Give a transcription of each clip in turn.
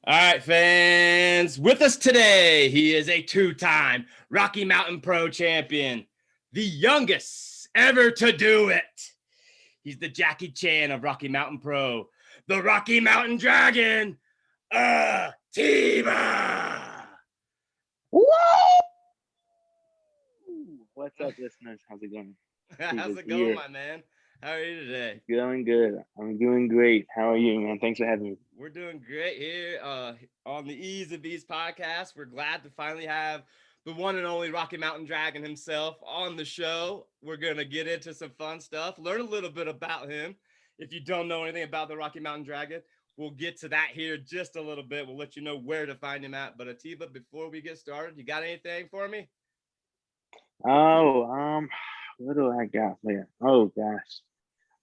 All right, fans. With us today, he is a two-time Rocky Mountain Pro champion, the youngest ever to do it. He's the Jackie Chan of Rocky Mountain Pro, the Rocky Mountain Dragon, Atiba. Woo! What's up, listeners? How's it going? How's Tiba's it going, here. my man? How are you today? Going good. I'm doing great. How are you, man? Thanks for having me. We're doing great here on the Ease of Bees podcast. We're glad to finally have the one and only Rocky Mountain Dragon himself on the show. We're going to get into some fun stuff, learn a little bit about him. If you don't know anything about the Rocky Mountain Dragon, we'll get to that here just a little bit. We'll let you know where to find him at. But Atiba, before we get started, you got anything for me? Oh, what do I got for you? Oh gosh.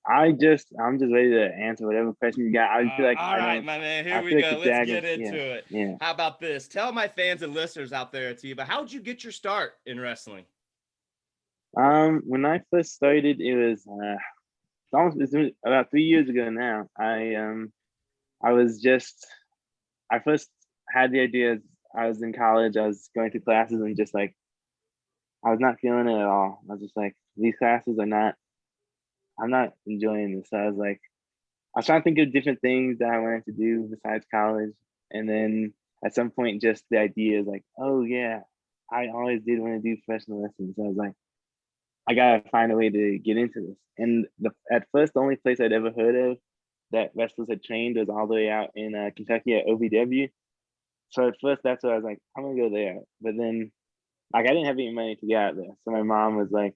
I'm just ready to answer whatever question you got. I feel like All right, my man. Here I we feel like go. the Let's dragon. get into Yeah, it. yeah. How about this? Tell my fans and listeners out there, Atiba, how'd you get your start in wrestling? When I first started, it's about 3 years ago now. I was just I first had the idea. I was in college. I was going through classes and just like I was not feeling it at all. I was just like, these classes are not. I'm not enjoying this. So I was trying to think of different things that I wanted to do besides college, and then at some point, just the idea is like, oh yeah, I always did want to do professional wrestling. So I was like, I gotta find a way to get into this. And at first, the only place I'd ever heard of that wrestlers had trained was all the way out in Kentucky at OVW. So at first, that's where I was like, I'm gonna go there. But then, like, I didn't have any money to get out there. So my mom was like,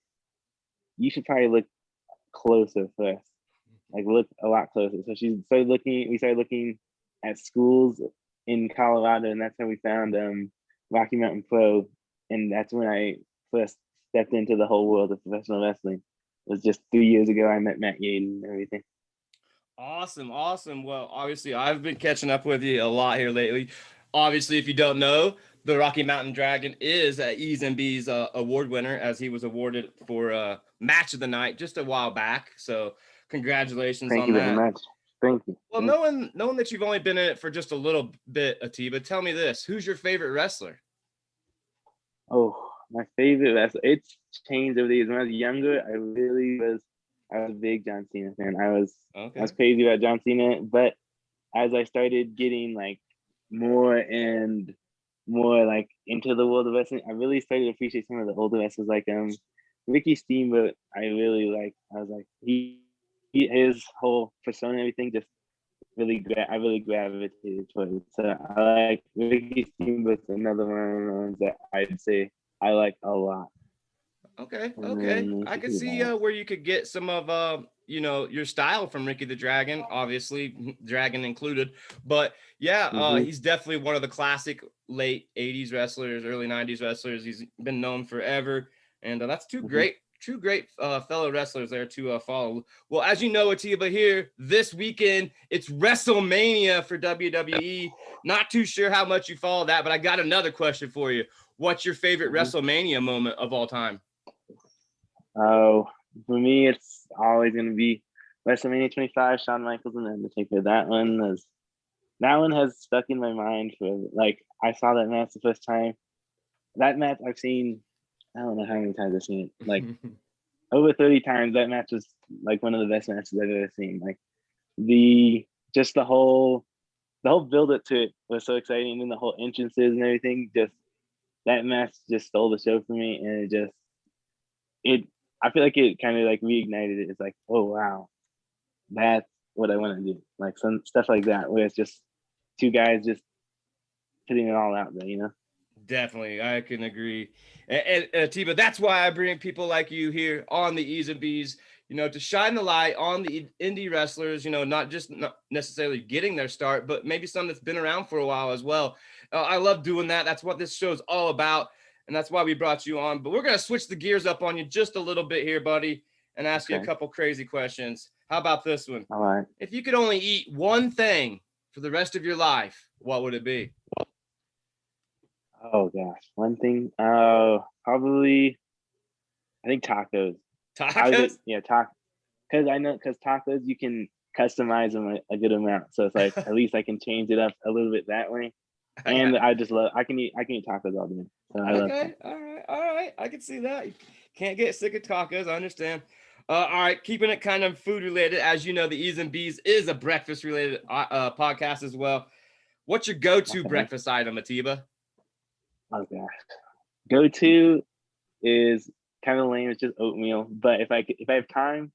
you should probably look closer first, like look a lot closer. So we started looking at schools in Colorado, and that's how we found Rocky Mountain Pro. And that's when I first stepped into the whole world of professional wrestling. It was just 3 years ago. I met Matt Yaden and everything. Awesome, awesome. Well, obviously, I've been catching up with you a lot here lately. Obviously, if you don't know, the Rocky Mountain Dragon is a E's and B's award winner, as he was awarded for Match of the Night just a while back. So, congratulations Thank on you very that. much. Thank you. Well, knowing that you've only been in it for just a little bit, Atiba, tell me this: who's your favorite wrestler? Oh, my favorite wrestler. It's changed over the years. When I was younger, I was a big John Cena fan. I was Okay. crazy about John Cena, but as I started getting like more and more like into the world of wrestling, I really started to appreciate some of the older wrestlers like Ricky Steamboat. I was like he his whole persona and everything just I really gravitated towards it. So I like Ricky Steamboat's another one of the ones that I'd say I like a lot. Okay, And okay. then I could who see else? where you could get some of your style from Ricky the Dragon, obviously Dragon included. But yeah, Mm-hmm, he's definitely one of the classic late '80s wrestlers, early '90s wrestlers. He's been known forever, and that's mm-hmm. two great fellow wrestlers there to follow. Well, as you know, Atiba, here this weekend it's WrestleMania for WWE. Not too sure how much you follow that, but I got another question for you. What's your favorite Mm-hmm. WrestleMania moment of all time? Oh, for me, it's always going to be WrestleMania 25, Shawn Michaels and Undertaker. That one has stuck in my mind for like I saw that match the first time. That match I've seen, I don't know how many times I've seen it. Like over 30 times. That match was like one of the best matches I've ever seen. Like the just the whole build up to it was so exciting, and the whole entrances and everything. Just that match just stole the show for me, and it I feel like it kind of like reignited it. It's like, oh wow, that's what I want to do. Like some stuff like that, where it's just two guys just putting it all out there, you know? Definitely, I can agree. And Tiba, that's why I bring people like you here on the E's and B's, to shine the light on the indie wrestlers, not necessarily getting their start, but maybe some that's been around for a while as well. I love doing that. That's what this show is all about. And that's why we brought you on. But we're going to switch the gears up on you just a little bit here, buddy, and ask you a Okay. couple crazy questions. How about this one? All right. If you could only eat one thing for the rest of your life, what would it be? Oh gosh. One thing. Probably I think tacos. I was Tacos? yeah, because I know because tacos you can customize them a good amount. So it's like at least I can change it up a little bit that way. And I just love I can eat tacos all day. So I love Okay, all right. I can see that. You can't get sick of tacos. I understand. All right, keeping it kind of food related. As you know, the E's and B's is a breakfast related podcast as well. What's your go-to breakfast item, Atiba? Oh gosh, go-to is kind of lame. It's just oatmeal. But if I have time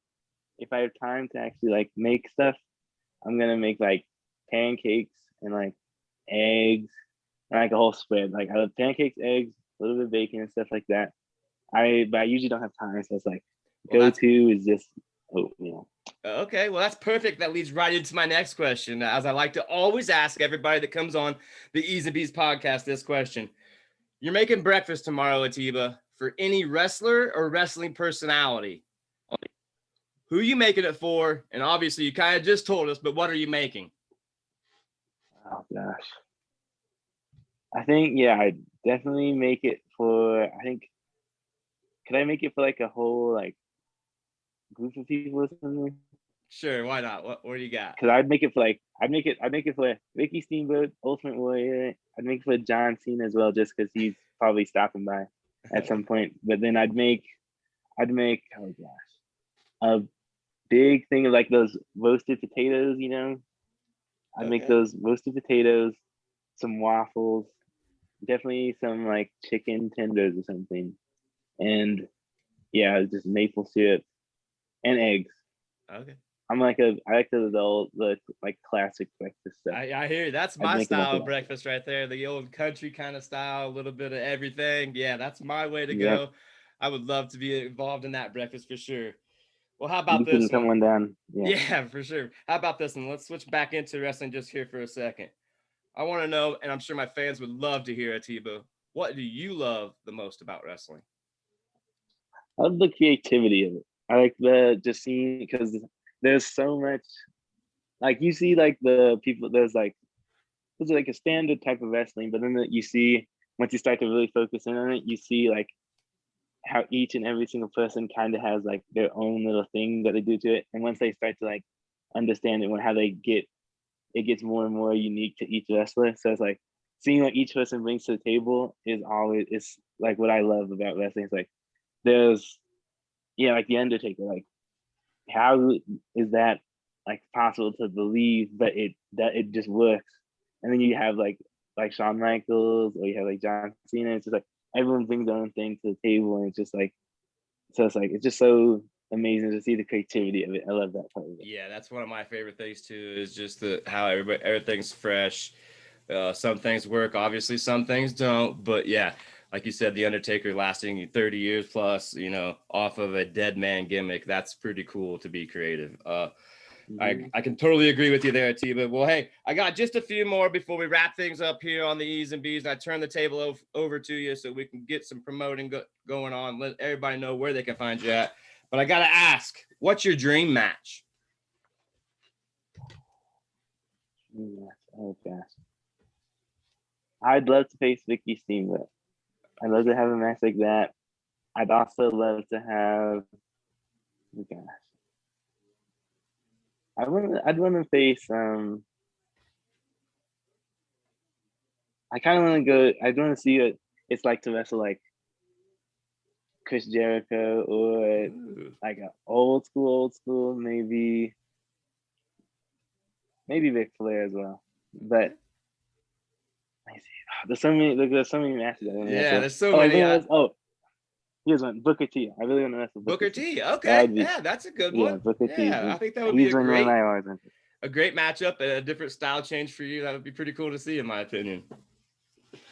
to actually like make stuff, I'm gonna make like pancakes and like eggs and like a whole spread. Like I love pancakes, eggs, a little bit of bacon and stuff like that. But I usually don't have time, so it's like go-to is just oatmeal. Okay, well, that's perfect. That leads right into my next question. As I like to always ask everybody that comes on the E's and B's podcast this question. You're making breakfast tomorrow, Atiba, for any wrestler or wrestling personality. Who are you making it for? And obviously, you kind of just told us, but what are you making? Oh gosh. I think, yeah, I definitely make it for, could I make it for like a whole like group of people or something? Sure, why not? What do you got? Because I'd make it for Ricky Steamboat, Ultimate Warrior. I'd make it for John Cena as well, just because he's probably stopping by at some point. But then I'd make oh gosh, a big thing of like those roasted potatoes, you know. I'd make those roasted potatoes, some waffles, definitely some like chicken tenders or something, and yeah, just maple syrup and eggs. Okay. I like the like classic breakfast stuff. I hear you. That's my style of breakfast right there. The old country kind of style, a little bit of everything. Yeah, that's my way to go. I would love to be involved in that breakfast for sure. Well, how about this one? Come one down. Yeah, for sure. How about this one? Let's switch back into wrestling just here for a second. I want to know, and I'm sure my fans would love to hear, Atiba, what do you love the most about wrestling? I love the creativity of it. I like the just seeing, because there's so much, like you see like the people, there's like a standard type of wrestling, but then you see, once you start to really focus in on it, you see like how each and every single person kind of has like their own little thing that they do to it. And once they start to like understand it, how it gets more and more unique to each wrestler. So it's like seeing what each person brings to the table it's like what I love about wrestling. It's like there's, like the Undertaker, like how is that like possible to believe, but it just works. And then you have like Shawn Michaels, or you have like John Cena. It's just like everyone brings their own thing to the table, and it's just like, so it's like, it's just so amazing to see the creativity of it. I love that part of it. Yeah, that's one of my favorite things too, is just how everything's fresh. Some things work, obviously some things don't, but yeah, like you said, the Undertaker lasting 30 years plus, off of a dead man gimmick. That's pretty cool to be creative. I can totally agree with you there, Atiba. Well, hey, I got just a few more before we wrap things up here on the E's and B's. And I turn the table over to you so we can get some promoting going on. Let everybody know where they can find you at. But I got to ask, what's your dream match? Oh, gosh. I'd love to face Ricky Steamboat. I'd love to have a match like that. I'd also love to have, oh gosh. I'd want to face, I kind of want to go, I'd want to see what it's like to wrestle like Chris Jericho, or like an old school, maybe Ric Flair as well. But let me see. There's so many matches. There's so many. Here's one. Booker T. I really want to wrestle Booker T. Okay, that's a good one. Booker T. I think that would be a great matchup, a different style change for you. That would be pretty cool to see, in my opinion.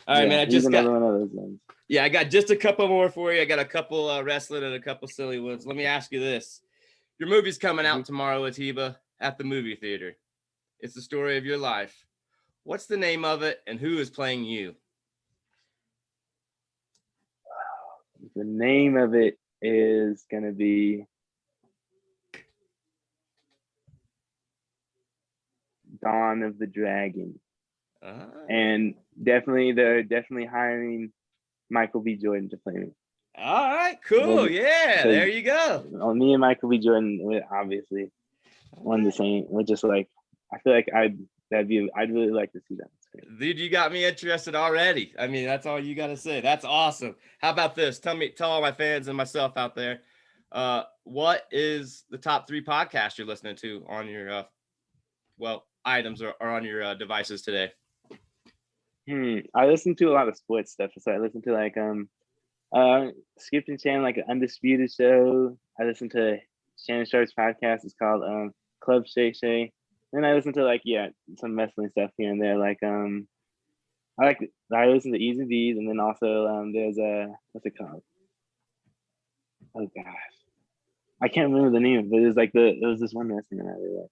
All right, man. I just got one of those ones. Yeah, I got just a couple more for you. I got a couple wrestling and a couple silly ones. Let me ask you this: your movie's coming out tomorrow, Atiba, at the movie theater. It's the story of your life. What's the name of it, and who is playing you? The name of it is going to be Dawn of the Dragon. And they're definitely hiring Michael B. Jordan to play me. All right, cool. Yeah, there you go. Me and Michael B. Jordan, obviously. one the same. We're just like, I feel like I'd really like to see that. Dude, you got me interested already. I mean, that's all you got to say. That's awesome. How about this? Tell all my fans and myself out there, what is the top 3 podcasts you're listening to on your, items or on your devices today? I listen to a lot of sports stuff. So I listen to like Skip and Shannon, like an Undisputed show. I listen to Shannon Sharp's podcast. It's called Club Shay Shay. And I listen to like some wrestling stuff here and there. Like I listen to E's and B's, and then also there's what's it called? Oh gosh, I can't remember the name, but it was this one wrestling that I really like.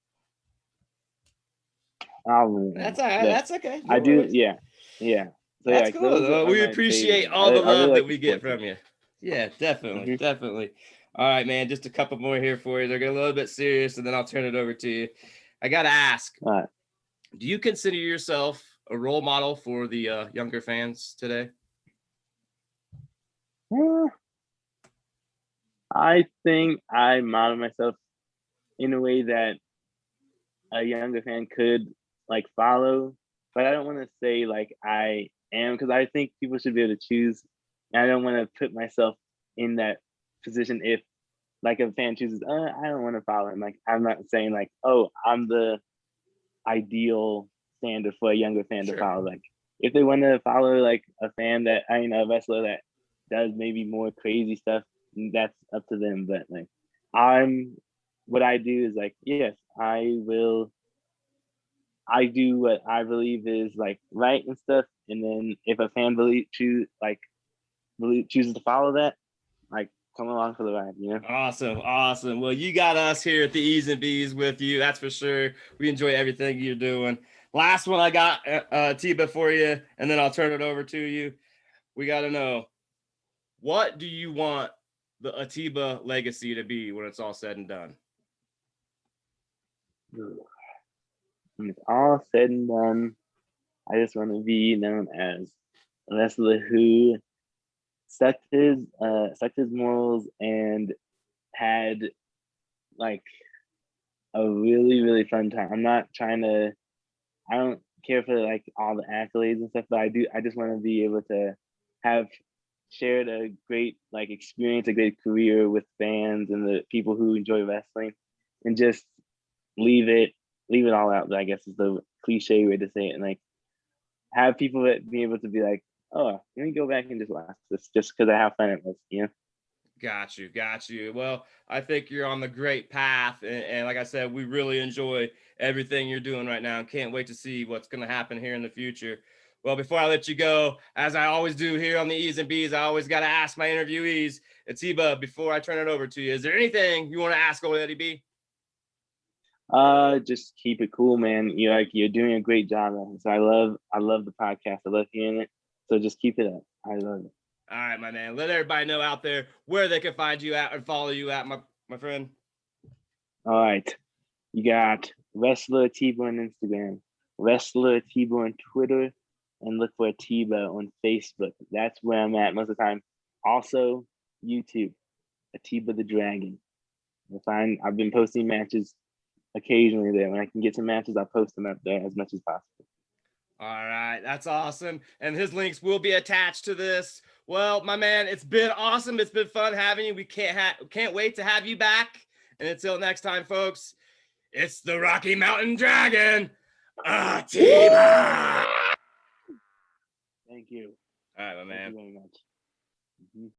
I'll remember. That's all right. That's okay. No worries. Yeah. So, that's cool. We appreciate all the love that we get from you. Yeah, definitely, definitely. All right, man. Just a couple more here for you. They're getting a little bit serious, and then I'll turn it over to you. I gotta ask. All right. Do you consider yourself a role model for the younger fans today? I think I model myself in a way that a younger fan could like follow, but I don't want to say like I am, because I think people should be able to choose. And I don't want to put myself in that position if like a fan chooses, I don't want to follow him. Like I'm not saying like, oh, I'm the ideal standard for a younger fan to follow. Like if they want to follow like a fan that a wrestler that does maybe more crazy stuff, that's up to them. But like what I do is like, yes, I do what I believe is like right and stuff. And then if a fan chooses to follow that, like come along for the ride, Awesome. Well, you got us here at the E's and B's with you. That's for sure. We enjoy everything you're doing. Last one I got, Atiba, for you, and then I'll turn it over to you. We got to know, what do you want the Atiba legacy to be when it's all said and done? When it's all said and done, I just want to be known as a wrestler who stuck his morals and had like a really, really fun time. I don't care for like all the accolades and stuff, but I just want to be able to have shared a great like experience, a great career with fans and the people who enjoy wrestling, and just leave it all out. I guess is the cliche way to say it, and like have people that be able to be like, oh, let me go back and just watch this just because of how fun it was, Got you. Well, I think you're on the great path. And like I said, we really enjoy everything you're doing right now. Can't wait to see what's going to happen here in the future. Well, before I let you go, as I always do here on the E's and B's, I always got to ask my interviewees, Atiba, before I turn it over to you, is there anything you want to ask old Eddie B? Just keep it cool, man. You're doing a great job. So I love the podcast. I love hearing it. So just keep it up. I love it. All right, my man. Let everybody know out there where they can find you at and follow you at, my friend. All right. You got Wrestler Atiba on Instagram, Wrestler Atiba on Twitter, and look for Atiba on Facebook. That's where I'm at most of the time. Also, YouTube, Atiba the Dragon. I've been posting matches occasionally there. When I can get some matches, I post them up there as much as possible. All right, that's awesome. And his links will be attached to this. Well, my man, it's been awesome. It's been fun having you. We can't wait to have you back. And until next time, folks, it's the Rocky Mountain Dragon, Atiba. Thank you. All right, my man. Thank you very much.